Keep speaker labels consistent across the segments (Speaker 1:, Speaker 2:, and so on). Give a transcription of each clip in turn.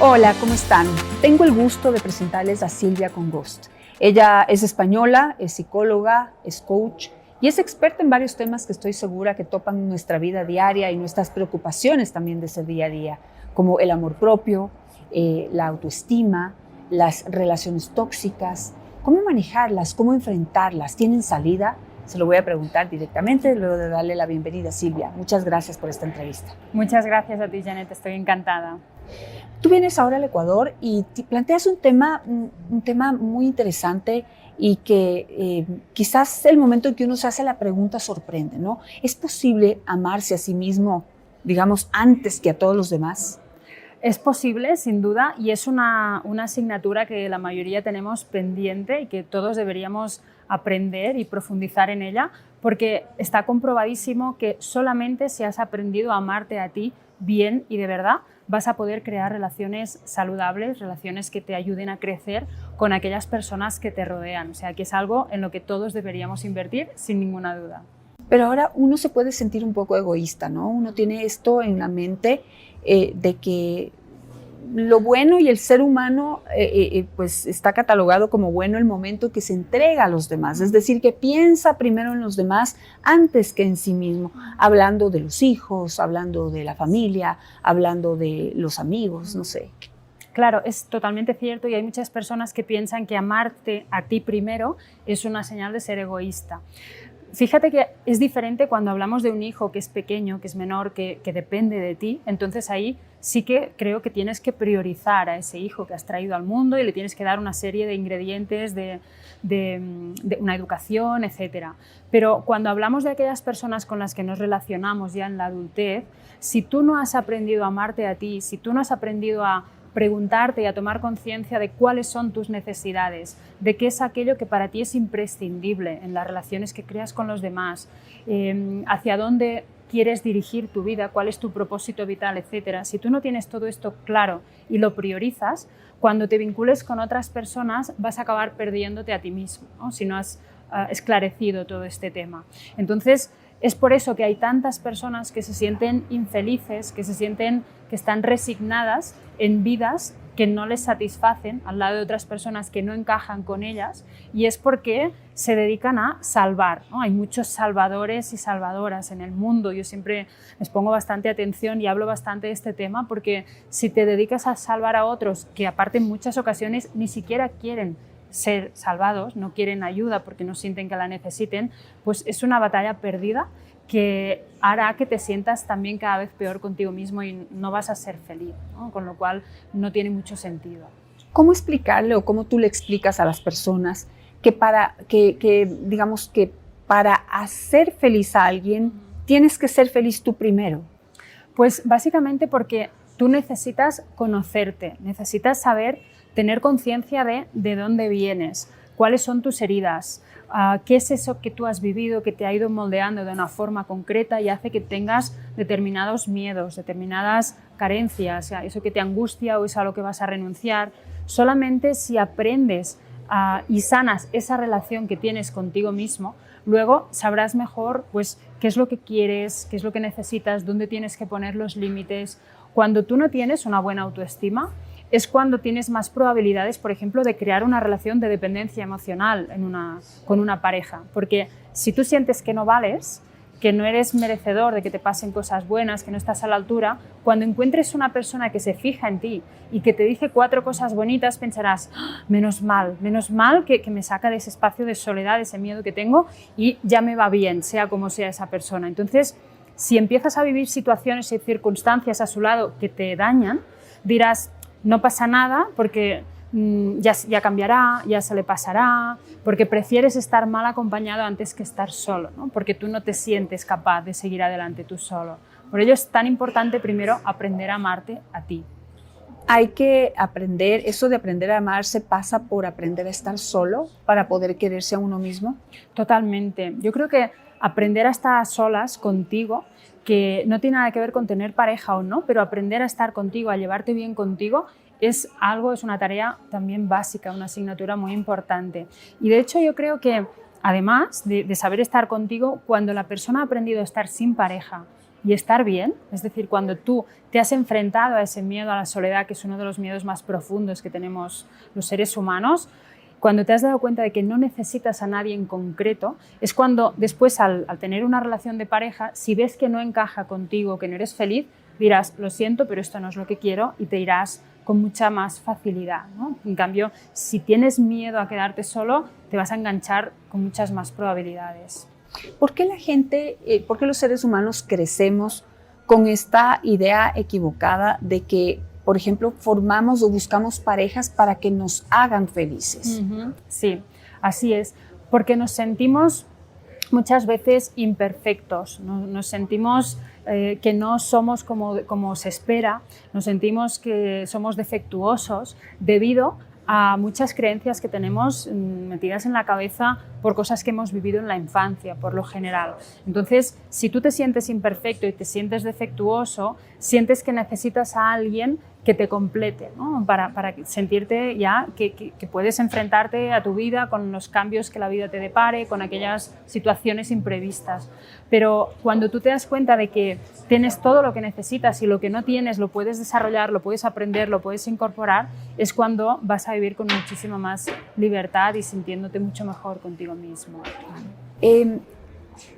Speaker 1: Hola, ¿cómo están? Tengo el gusto de presentarles a Silvia Congost. Ella es española, es psicóloga, es coach y es experta en varios temas que estoy segura que topan nuestra vida diaria y nuestras preocupaciones también de ese día a día, como el amor propio, la autoestima, las relaciones tóxicas, cómo manejarlas, cómo enfrentarlas, ¿tienen salida? Se lo voy a preguntar directamente luego de darle la bienvenida a Silvia. Muchas gracias por esta entrevista.
Speaker 2: Muchas gracias a ti, Janet, estoy encantada.
Speaker 1: Tú vienes ahora al Ecuador y te planteas un tema muy interesante y que quizás el momento en que uno se hace la pregunta sorprende, ¿no? ¿Es posible amarse a sí mismo, digamos, antes que a todos los demás?
Speaker 2: Es posible, sin duda, y es una asignatura que la mayoría tenemos pendiente y que todos deberíamos aprender y profundizar en ella, porque está comprobadísimo que solamente si has aprendido a amarte a ti bien y de verdad, vas a poder crear relaciones saludables, relaciones que te ayuden a crecer con aquellas personas que te rodean. O sea, que es algo en lo que todos deberíamos invertir sin ninguna duda.
Speaker 1: Pero ahora uno se puede sentir un poco egoísta, ¿no? Uno tiene esto en la mente de que lo bueno y el ser humano pues está catalogado como bueno el momento que se entrega a los demás, es decir, que piensa primero en los demás antes que en sí mismo, hablando de los hijos, hablando de la familia, hablando de los amigos, no sé.
Speaker 2: Claro, es totalmente cierto y hay muchas personas que piensan que amarte a ti primero es una señal de ser egoísta. Fíjate que es diferente cuando hablamos de un hijo que es pequeño, que es menor, que depende de ti. Entonces ahí sí que creo que tienes que priorizar a ese hijo que has traído al mundo y le tienes que dar una serie de ingredientes, de una educación, etc. Pero cuando hablamos de aquellas personas con las que nos relacionamos ya en la adultez, si tú no has aprendido a amarte a ti, si tú no has aprendido a preguntarte y a tomar conciencia de cuáles son tus necesidades, de qué es aquello que para ti es imprescindible en las relaciones que creas con los demás, hacia dónde quieres dirigir tu vida, cuál es tu propósito vital, etc. Si tú no tienes todo esto claro y lo priorizas, cuando te vincules con otras personas vas a acabar perdiéndote a ti mismo, ¿no? Si no has esclarecido todo este tema. Entonces, es por eso que hay tantas personas que se sienten infelices, que se sienten que están resignadas en vidas que no les satisfacen al lado de otras personas que no encajan con ellas, y es porque se dedican a salvar, ¿no? Hay muchos salvadores y salvadoras en el mundo. Yo siempre les pongo bastante atención y hablo bastante de este tema porque si te dedicas a salvar a otros que aparte en muchas ocasiones ni siquiera quieren ser salvados, no quieren ayuda porque no sienten que la necesiten, pues es una batalla perdida que hará que te sientas también cada vez peor contigo mismo y no vas a ser feliz, ¿no? Con lo cual no tiene mucho sentido.
Speaker 1: ¿Cómo explicarle o cómo tú le explicas a las personas que digamos que para hacer feliz a alguien tienes que ser feliz tú primero?
Speaker 2: Pues básicamente porque tú necesitas conocerte, necesitas saber, tener conciencia de dónde vienes, cuáles son tus heridas, qué es eso que tú has vivido, que te ha ido moldeando de una forma concreta y hace que tengas determinados miedos, determinadas carencias, eso que te angustia o es a lo que vas a renunciar. Solamente si aprendes y sanas esa relación que tienes contigo mismo, luego sabrás mejor pues, qué es lo que quieres, qué es lo que necesitas, dónde tienes que poner los límites. Cuando tú no tienes una buena autoestima, es cuando tienes más probabilidades, por ejemplo, de crear una relación de dependencia emocional con una pareja. Porque si tú sientes que no vales, que no eres merecedor de que te pasen cosas buenas, que no estás a la altura, cuando encuentres una persona que se fija en ti y que te dice 4 cosas bonitas, pensarás, menos mal que me saca de ese espacio de soledad, de ese miedo que tengo y ya me va bien, sea como sea esa persona. Entonces, si empiezas a vivir situaciones y circunstancias a su lado que te dañan, dirás, no pasa nada porque ya cambiará, ya se le pasará, porque prefieres estar mal acompañado antes que estar solo, ¿no? Porque tú no te sientes capaz de seguir adelante tú solo. Por ello es tan importante primero aprender a amarte a ti.
Speaker 1: Hay que aprender, eso de aprender a amarse pasa por aprender a estar solo para poder quererse a uno mismo.
Speaker 2: Totalmente. Yo creo que aprender a estar a solas contigo, que no tiene nada que ver con tener pareja o no, pero aprender a estar contigo, a llevarte bien contigo, es una tarea también básica, una asignatura muy importante. Y de hecho yo creo que además de saber estar contigo, cuando la persona ha aprendido a estar sin pareja y estar bien, es decir, cuando tú te has enfrentado a ese miedo a la soledad, que es uno de los miedos más profundos que tenemos los seres humanos, cuando te has dado cuenta de que no necesitas a nadie en concreto, es cuando después al tener una relación de pareja, si ves que no encaja contigo, que no eres feliz, dirás, lo siento, pero esto no es lo que quiero, y te irás con mucha más facilidad, ¿no? En cambio, si tienes miedo a quedarte solo, te vas a enganchar con muchas más probabilidades.
Speaker 1: ¿Por qué por qué los seres humanos crecemos con esta idea equivocada de que, por ejemplo, formamos o buscamos parejas para que nos hagan felices?
Speaker 2: Sí, así es, porque nos sentimos muchas veces imperfectos, nos sentimos que no somos como se espera, nos sentimos que somos defectuosos debido a muchas creencias que tenemos metidas en la cabeza por cosas que hemos vivido en la infancia, por lo general. Entonces, si tú te sientes imperfecto y te sientes defectuoso, sientes que necesitas a alguien que te complete, ¿no? Para sentirte ya que puedes enfrentarte a tu vida con los cambios que la vida te depare, con aquellas situaciones imprevistas. Pero cuando tú te das cuenta de que tienes todo lo que necesitas y lo que no tienes lo puedes desarrollar, lo puedes aprender, lo puedes incorporar, es cuando vas a vivir con muchísima más libertad y sintiéndote mucho mejor contigo mismo.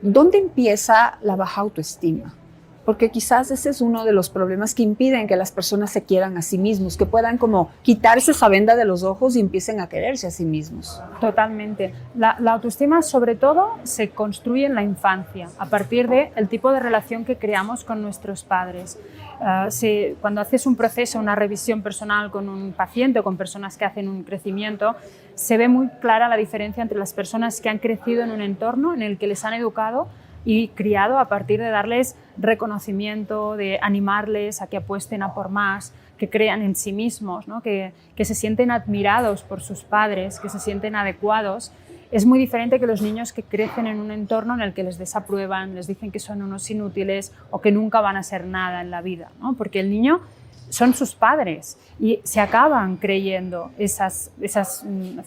Speaker 1: ¿Dónde empieza la baja autoestima? Porque quizás ese es uno de los problemas que impiden que las personas se quieran a sí mismos, que puedan como quitarse esa venda de los ojos y empiecen a quererse a sí mismos.
Speaker 2: Totalmente. La autoestima sobre todo se construye en la infancia, a partir del tipo de relación que creamos con nuestros padres. Cuando haces un proceso, una revisión personal con un paciente o con personas que hacen un crecimiento, se ve muy clara la diferencia entre las personas que han crecido en un entorno en el que les han educado y criado a partir de darles reconocimiento, de animarles a que apuesten a por más, que crean en sí mismos, ¿no? que se sienten admirados por sus padres, que se sienten adecuados. Es muy diferente que los niños que crecen en un entorno en el que les desaprueban, les dicen que son unos inútiles o que nunca van a ser nada en la vida, ¿no? Porque el niño son sus padres y se acaban creyendo esas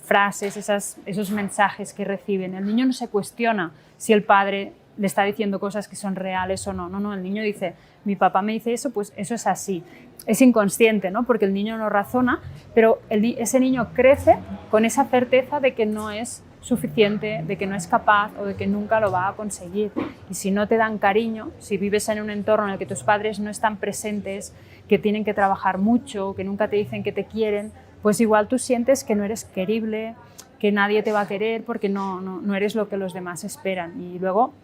Speaker 2: frases, esos mensajes que reciben. El niño no se cuestiona si el padre le está diciendo cosas que son reales o no. No, el niño dice, mi papá me dice eso, pues eso es así. Es inconsciente, ¿no? Porque el niño no razona, pero ese niño crece con esa certeza de que no es suficiente, de que no es capaz o de que nunca lo va a conseguir. Y si no te dan cariño, si vives en un entorno en el que tus padres no están presentes, que tienen que trabajar mucho, que nunca te dicen que te quieren, pues igual tú sientes que no eres querible, que nadie te va a querer porque no eres lo que los demás esperan. Y luego,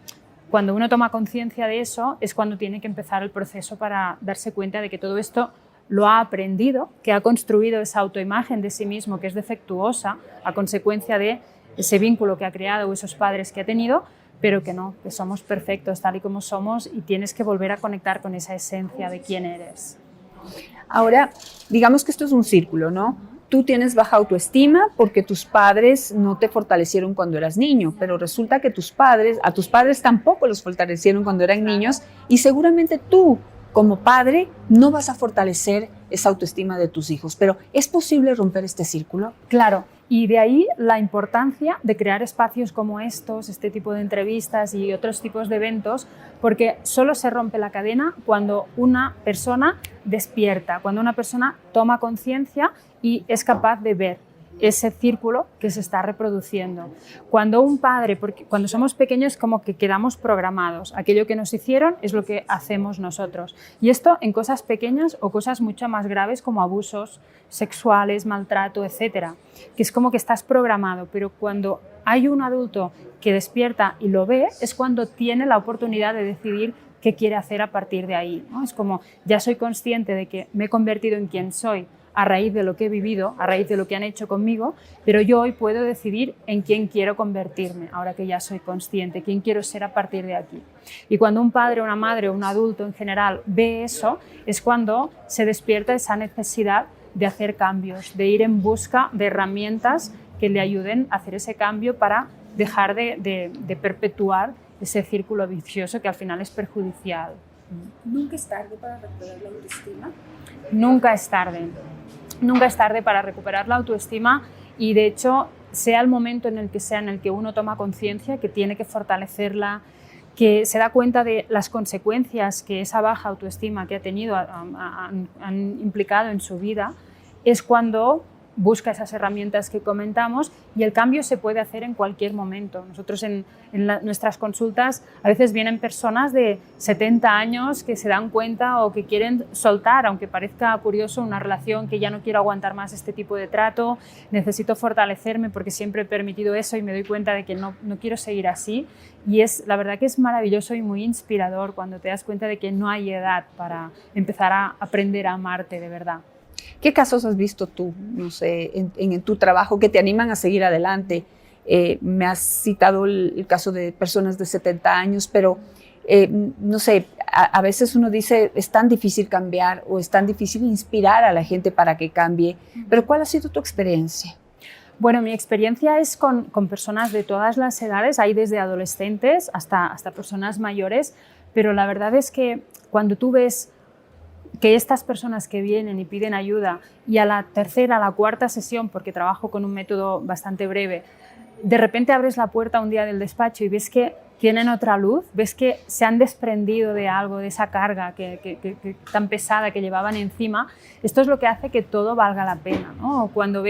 Speaker 2: cuando uno toma conciencia de eso, es cuando tiene que empezar el proceso para darse cuenta de que todo esto lo ha aprendido, que ha construido esa autoimagen de sí mismo que es defectuosa a consecuencia de ese vínculo que ha creado o esos padres que ha tenido, pero que no, que somos perfectos tal y como somos y tienes que volver a conectar con esa esencia de quién eres.
Speaker 1: Ahora, digamos que esto es un círculo, ¿no? Tú tienes baja autoestima porque tus padres no te fortalecieron cuando eras niño, pero resulta que a tus padres tampoco los fortalecieron cuando eran niños y seguramente tú, como padre, no vas a fortalecer esa autoestima de tus hijos. Pero ¿es posible romper este círculo?
Speaker 2: Claro, y de ahí la importancia de crear espacios como estos, este tipo de entrevistas y otros tipos de eventos, porque solo se rompe la cadena cuando una persona despierta, cuando una persona toma conciencia y es capaz de ver ese círculo que se está reproduciendo. Cuando un padre, porque cuando somos pequeños como que quedamos programados, aquello que nos hicieron es lo que hacemos nosotros. Y esto en cosas pequeñas o cosas mucho más graves como abusos sexuales, maltrato, etcétera, que es como que estás programado, pero cuando hay un adulto que despierta y lo ve, es cuando tiene la oportunidad de decidir qué quiere hacer a partir de ahí, ¿no? Es como, ya soy consciente de que me he convertido en quien soy a raíz de lo que he vivido, a raíz de lo que han hecho conmigo, pero yo hoy puedo decidir en quién quiero convertirme, ahora que ya soy consciente, quién quiero ser a partir de aquí. Y cuando un padre, una madre o un adulto en general ve eso, es cuando se despierta esa necesidad de hacer cambios, de ir en busca de herramientas que le ayuden a hacer ese cambio para dejar de perpetuar ese círculo vicioso que al final es perjudicial.
Speaker 3: ¿Nunca es tarde para recuperar la autoestima?
Speaker 2: Nunca es tarde. Nunca es tarde para recuperar la autoestima y, de hecho, sea el momento en el que uno toma conciencia que tiene que fortalecerla, que se da cuenta de las consecuencias que esa baja autoestima que ha tenido han implicado en su vida, es cuando busca esas herramientas que comentamos, y el cambio se puede hacer en cualquier momento. Nosotros en nuestras consultas a veces vienen personas de 70 años que se dan cuenta o que quieren soltar, aunque parezca curioso, una relación, que ya no quiero aguantar más este tipo de trato, necesito fortalecerme porque siempre he permitido eso y me doy cuenta de que no quiero seguir así. Y la verdad que es maravilloso y muy inspirador cuando te das cuenta de que no hay edad para empezar a aprender a amarte de verdad.
Speaker 1: ¿Qué casos has visto tú, no sé, en tu trabajo que te animan a seguir adelante? Me has citado el caso de personas de 70 años, pero no sé, a veces uno dice, es tan difícil cambiar o es tan difícil inspirar a la gente para que cambie, pero ¿cuál ha sido tu experiencia?
Speaker 2: Bueno, mi experiencia es con personas de todas las edades, hay desde adolescentes hasta personas mayores, pero la verdad es que cuando tú ves que estas personas que vienen y piden ayuda, y a la tercera, a la cuarta sesión, porque trabajo con un método bastante breve, de repente abres la puerta un día del despacho y ves que tienen otra luz, ves que se han desprendido de algo, de esa carga tan pesada que llevaban encima. Esto es lo que hace que todo valga la pena, ¿no? Cuando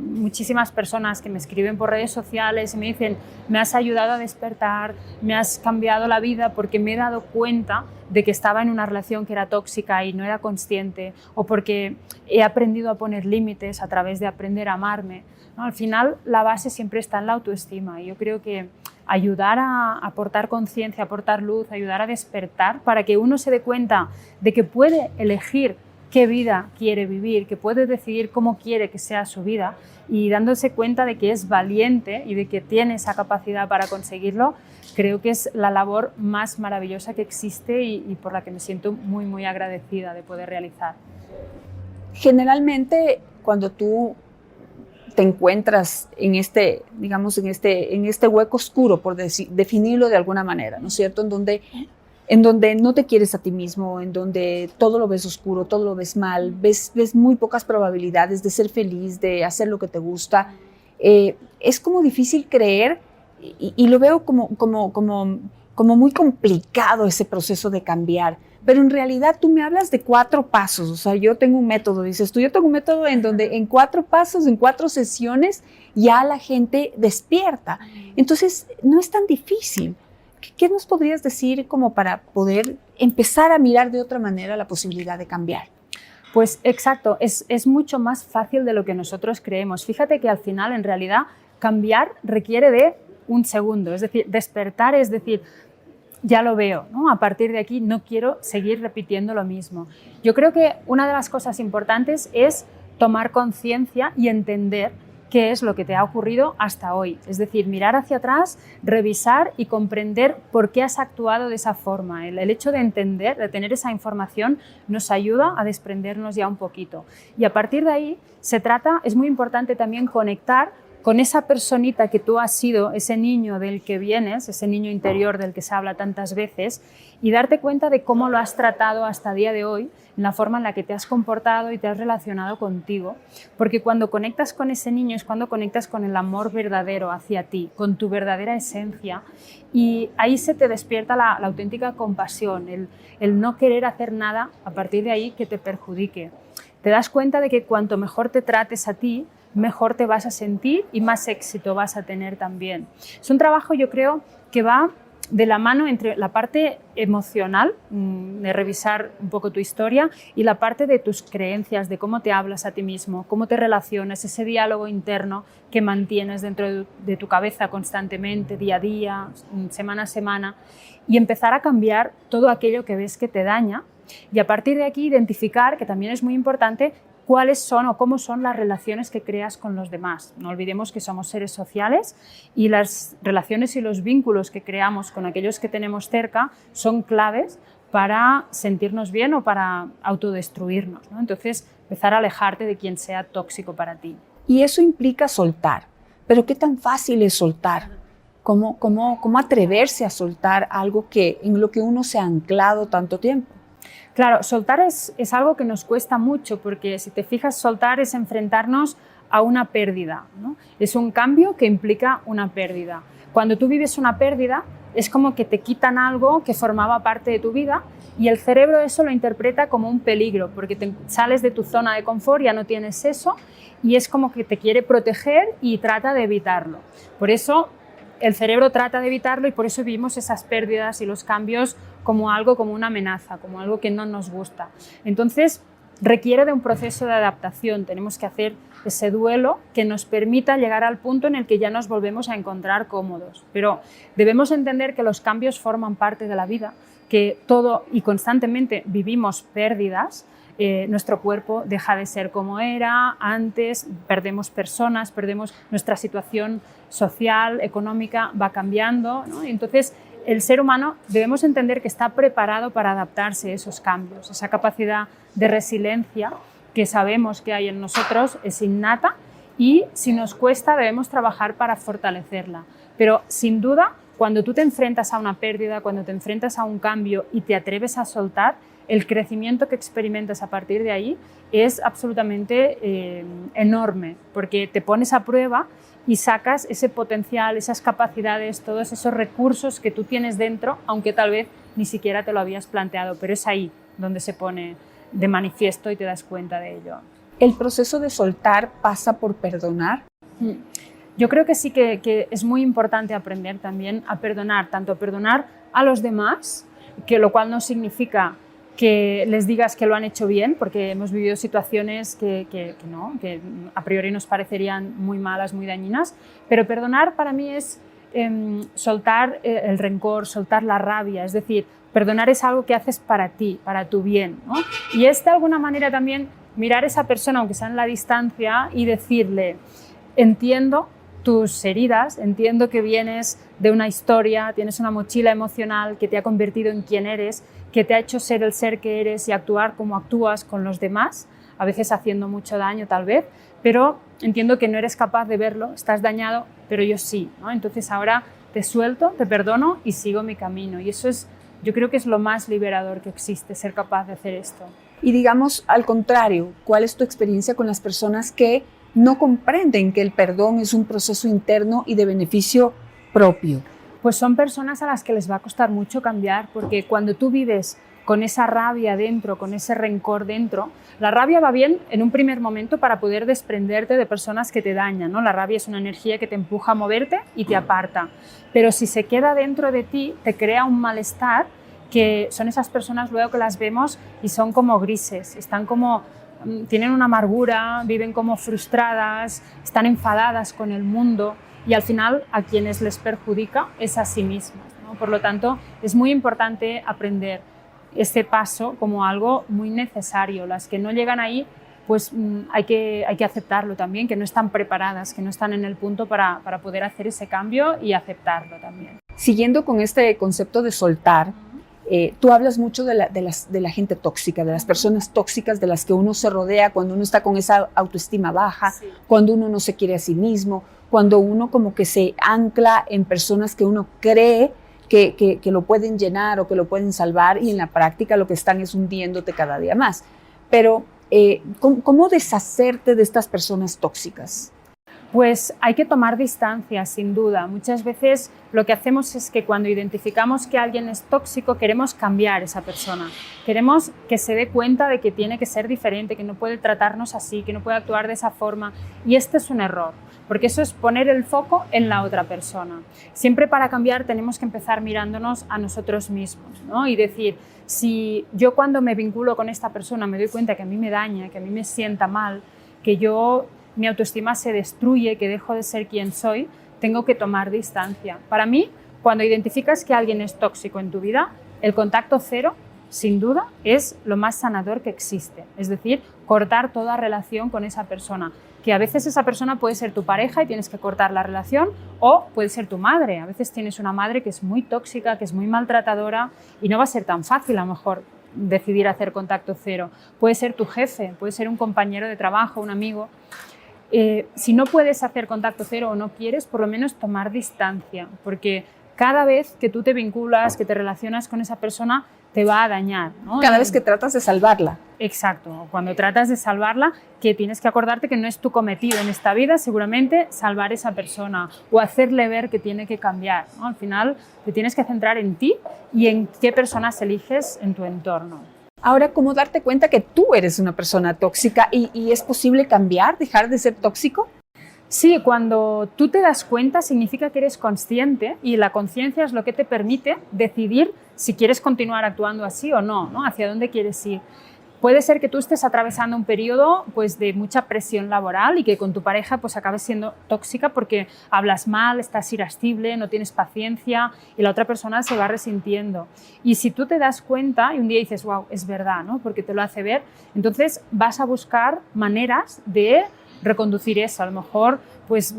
Speaker 2: muchísimas personas que me escriben por redes sociales y me dicen, me has ayudado a despertar, me has cambiado la vida porque me he dado cuenta de que estaba en una relación que era tóxica y no era consciente, o porque he aprendido a poner límites a través de aprender a amarme, ¿no? Al final la base siempre está en la autoestima, y yo creo que ayudar a aportar conciencia, aportar luz, ayudar a despertar para que uno se dé cuenta de que puede elegir qué vida quiere vivir, que puede decidir cómo quiere que sea su vida, y dándose cuenta de que es valiente y de que tiene esa capacidad para conseguirlo, creo que es la labor más maravillosa que existe y por la que me siento muy, muy agradecida de poder realizar.
Speaker 1: Generalmente, cuando tú te encuentras en este hueco oscuro, por definirlo de alguna manera, ¿no es cierto? En donde no te quieres a ti mismo, en donde todo lo ves oscuro, todo lo ves mal, ves muy pocas probabilidades de ser feliz, de hacer lo que te gusta. Es como difícil creer, y lo veo como muy complicado ese proceso de cambiar. Pero en realidad tú me hablas de 4 pasos, o sea, yo tengo un método, dices tú, yo tengo un método en donde en 4 pasos, en 4 sesiones, ya la gente despierta. Entonces, no es tan difícil. ¿Qué nos podrías decir como para poder empezar a mirar de otra manera la posibilidad de cambiar?
Speaker 2: Pues exacto, es mucho más fácil de lo que nosotros creemos. Fíjate que al final, en realidad, cambiar requiere de un segundo, es decir, despertar, es decir, ya lo veo, ¿no? A partir de aquí no quiero seguir repitiendo lo mismo. Yo creo que una de las cosas importantes es tomar conciencia y entender qué es lo que te ha ocurrido hasta hoy. Es decir, mirar hacia atrás, revisar y comprender por qué has actuado de esa forma. El hecho de entender, de tener esa información, nos ayuda a desprendernos ya un poquito. Y a partir de ahí es muy importante también conectar con esa personita que tú has sido, ese niño del que vienes, ese niño interior del que se habla tantas veces, y darte cuenta de cómo lo has tratado hasta el día de hoy, en la forma en la que te has comportado y te has relacionado contigo. Porque cuando conectas con ese niño es cuando conectas con el amor verdadero hacia ti, con tu verdadera esencia, y ahí se te despierta la auténtica compasión, el no querer hacer nada a partir de ahí que te perjudique. Te das cuenta de que cuanto mejor te trates a ti, mejor te vas a sentir y más éxito vas a tener también. Es un trabajo, yo creo, que va de la mano entre la parte emocional, de revisar un poco tu historia, y la parte de tus creencias, de cómo te hablas a ti mismo, cómo te relacionas, ese diálogo interno que mantienes dentro de tu cabeza constantemente, día a día, semana a semana, y empezar a cambiar todo aquello que ves que te daña, y a partir de aquí identificar, que también es muy importante, cuáles son o cómo son las relaciones que creas con los demás. No olvidemos que somos seres sociales, y las relaciones y los vínculos que creamos con aquellos que tenemos cerca son claves para sentirnos bien o para autodestruirnos, ¿no? Entonces, empezar a alejarte de quien sea tóxico para ti.
Speaker 1: Y eso implica soltar. Pero ¿qué tan fácil es soltar? ¿Cómo atreverse a soltar algo en lo que uno se ha anclado tanto tiempo?
Speaker 2: Claro, soltar es algo que nos cuesta mucho, porque si te fijas, soltar es enfrentarnos a una pérdida, ¿no? Es un cambio que implica una pérdida. Cuando tú vives una pérdida, es como que te quitan algo que formaba parte de tu vida y el cerebro eso lo interpreta como un peligro, porque sales de tu zona de confort, ya no tienes eso y es como que te quiere proteger y trata de evitarlo. Por eso el cerebro trata de evitarlo y por eso vivimos esas pérdidas y los cambios como algo, como una amenaza, como algo que no nos gusta. Entonces, requiere de un proceso de adaptación. Tenemos que hacer ese duelo que nos permita llegar al punto en el que ya nos volvemos a encontrar cómodos. Pero debemos entender que los cambios forman parte de la vida, que todo y constantemente vivimos pérdidas. Nuestro cuerpo deja de ser como era antes, perdemos personas, perdemos nuestra situación social, económica, va cambiando, ¿no? Entonces, el ser humano debemos entender que está preparado para adaptarse a esos cambios. Esa capacidad de resiliencia que sabemos que hay en nosotros es innata y si nos cuesta debemos trabajar para fortalecerla. Pero sin duda, cuando tú te enfrentas a una pérdida, cuando te enfrentas a un cambio y te atreves a soltar, el crecimiento que experimentas a partir de ahí es absolutamente enorme, porque te pones a prueba y sacas ese potencial, esas capacidades, todos esos recursos que tú tienes dentro, aunque tal vez ni siquiera te lo habías planteado, pero es ahí donde se pone de manifiesto y te das cuenta de ello.
Speaker 1: ¿El proceso de soltar pasa por perdonar?
Speaker 2: Yo creo que sí que es muy importante aprender también a perdonar, tanto a perdonar a los demás, que lo cual no significa que les digas que lo han hecho bien, porque hemos vivido situaciones que a priori nos parecerían muy malas, muy dañinas, pero perdonar para mí es soltar el rencor, soltar la rabia, es decir, perdonar es algo que haces para ti, para tu bien, ¿no? Y es de alguna manera también mirar a esa persona, aunque sea en la distancia, y decirle, entiendo tus heridas, entiendo que vienes de una historia, tienes una mochila emocional que te ha convertido en quien eres, que te ha hecho ser el ser que eres y actuar como actúas con los demás, a veces haciendo mucho daño tal vez, pero entiendo que no eres capaz de verlo, estás dañado, pero yo sí, ¿no? Entonces ahora te suelto, te perdono y sigo mi camino. Y eso es, yo creo que es lo más liberador que existe, ser capaz de hacer esto.
Speaker 1: Y digamos, al contrario, ¿cuál es tu experiencia con las personas que no comprenden que el perdón es un proceso interno y de beneficio propio?
Speaker 2: Pues son personas a las que les va a costar mucho cambiar, porque cuando tú vives con esa rabia dentro, con ese rencor dentro, la rabia va bien en un primer momento para poder desprenderte de personas que te dañan, ¿no? La rabia es una energía que te empuja a moverte y te aparta, pero si se queda dentro de ti, te crea un malestar, que son esas personas luego que las vemos y son como grises, están como tienen una amargura, viven como frustradas, están enfadadas con el mundo y al final a quienes les perjudica es a sí mismas, ¿no? Por lo tanto, es muy importante aprender este paso como algo muy necesario. Las que no llegan ahí, pues hay que aceptarlo también, que no están preparadas, que no están en el punto para poder hacer ese cambio y aceptarlo también.
Speaker 1: Siguiendo con este concepto de soltar, tú hablas mucho de la gente tóxica, de las personas tóxicas de las que uno se rodea cuando uno está con esa autoestima baja, sí, cuando uno no se quiere a sí mismo, cuando uno como que se ancla en personas que uno cree que lo pueden llenar o que lo pueden salvar y en la práctica lo que están es hundiéndote cada día más. Pero, ¿cómo deshacerte de estas personas tóxicas?
Speaker 2: Pues hay que tomar distancia, sin duda. Muchas veces lo que hacemos es que cuando identificamos que alguien es tóxico, queremos cambiar a esa persona. Queremos que se dé cuenta de que tiene que ser diferente, que no puede tratarnos así, que no puede actuar de esa forma. Y este es un error, porque eso es poner el foco en la otra persona. Siempre para cambiar tenemos que empezar mirándonos a nosotros mismos, ¿no? Y decir, si yo cuando me vinculo con esta persona me doy cuenta que a mí me daña, que a mí me sienta mal, que mi autoestima se destruye, que dejo de ser quien soy, tengo que tomar distancia. Para mí, cuando identificas que alguien es tóxico en tu vida, el contacto cero, sin duda, es lo más sanador que existe. Es decir, cortar toda relación con esa persona. Que a veces esa persona puede ser tu pareja y tienes que cortar la relación, o puede ser tu madre. A veces tienes una madre que es muy tóxica, que es muy maltratadora y no va a ser tan fácil a lo mejor decidir hacer contacto cero. Puede ser tu jefe, puede ser un compañero de trabajo, un amigo. Si no puedes hacer contacto cero o no quieres, por lo menos tomar distancia, porque cada vez que tú te vinculas, que te relacionas con esa persona, te va a dañar, ¿no?
Speaker 1: Cada vez que tratas de salvarla.
Speaker 2: Exacto, cuando tratas de salvarla, que tienes que acordarte que no es tu cometido en esta vida, seguramente salvar a esa persona o hacerle ver que tiene que cambiar, ¿no? Al final te tienes que centrar en ti y en qué personas eliges en tu entorno.
Speaker 1: Ahora, ¿cómo darte cuenta que tú eres una persona tóxica y es posible cambiar, dejar de ser tóxico?
Speaker 2: Sí, cuando tú te das cuenta significa que eres consciente y la conciencia es lo que te permite decidir si quieres continuar actuando así o no, ¿no? Hacia dónde quieres ir. Puede ser que tú estés atravesando un periodo pues, de mucha presión laboral y que con tu pareja pues, acabes siendo tóxica porque hablas mal, estás irascible, no tienes paciencia y la otra persona se va resintiendo. Y si tú te das cuenta y un día dices, wow, es verdad, ¿no? Porque te lo hace ver, entonces vas a buscar maneras de reconducir eso. A lo mejor pues,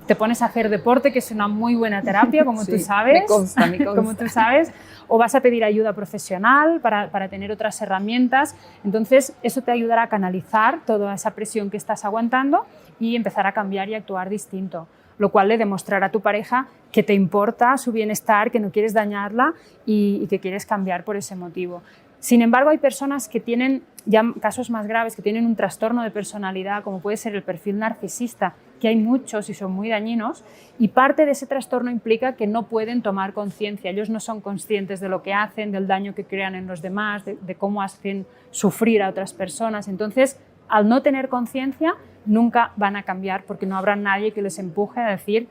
Speaker 2: te pones a hacer deporte, que es una muy buena terapia, como
Speaker 1: Sí,
Speaker 2: tú sabes.
Speaker 1: me consta.
Speaker 2: Como tú sabes. O vas a pedir ayuda profesional para tener otras herramientas. Entonces, eso te ayudará a canalizar toda esa presión que estás aguantando y empezar a cambiar y actuar distinto. Lo cual le demostrará a tu pareja que te importa su bienestar, que no quieres dañarla y que quieres cambiar por ese motivo. Sin embargo, hay personas que tienen ya casos más graves, que tienen un trastorno de personalidad, como puede ser el perfil narcisista, que hay muchos y son muy dañinos, y parte de ese trastorno implica que no pueden tomar conciencia. Ellos no son conscientes de lo que hacen, del daño que crean en los demás, de cómo hacen sufrir a otras personas. Entonces, al no tener conciencia, nunca van a cambiar porque no habrá nadie que les empuje a decir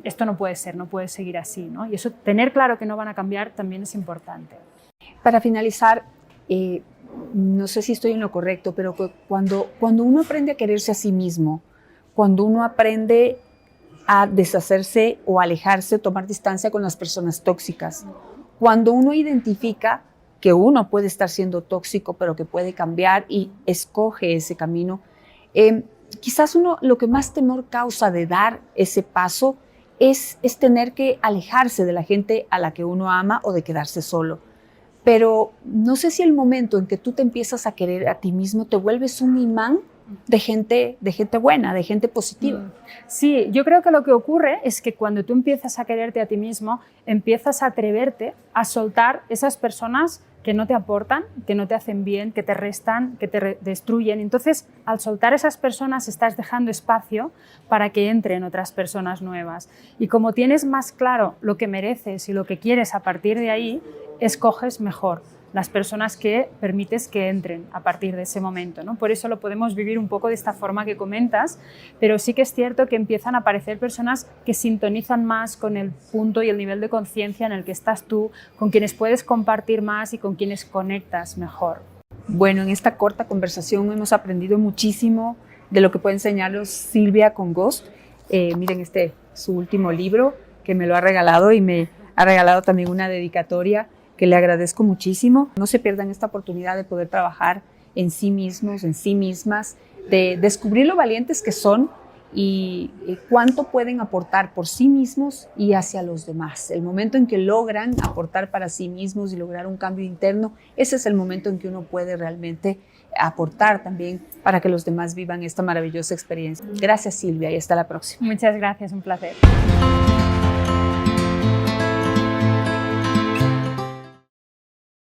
Speaker 2: esto no puede ser, no puede seguir así, ¿no? Y eso, tener claro que no van a cambiar también es importante.
Speaker 1: Para finalizar, no sé si estoy en lo correcto, pero cuando uno aprende a quererse a sí mismo, cuando uno aprende a deshacerse o alejarse, tomar distancia con las personas tóxicas, cuando uno identifica que uno puede estar siendo tóxico, pero que puede cambiar y escoge ese camino, quizás lo que más temor causa de dar ese paso es tener que alejarse de la gente a la que uno ama o de quedarse solo. Pero no sé si el momento en que tú te empiezas a querer a ti mismo te vuelves un imán de gente buena, de gente positiva.
Speaker 2: Sí, yo creo que lo que ocurre es que cuando tú empiezas a quererte a ti mismo, empiezas a atreverte a soltar esas personas que no te aportan, que no te hacen bien, que te restan, que te destruyen. Entonces, al soltar esas personas, estás dejando espacio para que entren otras personas nuevas. Y como tienes más claro lo que mereces y lo que quieres a partir de ahí, escoges mejor las personas que permites que entren a partir de ese momento, ¿no? Por eso lo podemos vivir un poco de esta forma que comentas, pero sí que es cierto que empiezan a aparecer personas que sintonizan más con el punto y el nivel de conciencia en el que estás tú, con quienes puedes compartir más y con quienes conectas mejor.
Speaker 1: Bueno, en esta corta conversación hemos aprendido muchísimo de lo que puede enseñarnos Silvia con Ghost. Miren, su último libro que me lo ha regalado y me ha regalado también una dedicatoria que le agradezco muchísimo. No se pierdan esta oportunidad de poder trabajar en sí mismos, en sí mismas, de descubrir lo valientes que son y cuánto pueden aportar por sí mismos y hacia los demás. El momento en que logran aportar para sí mismos y lograr un cambio interno, ese es el momento en que uno puede realmente aportar también para que los demás vivan esta maravillosa experiencia. Gracias, Silvia, y hasta la próxima.
Speaker 2: Muchas gracias, un placer.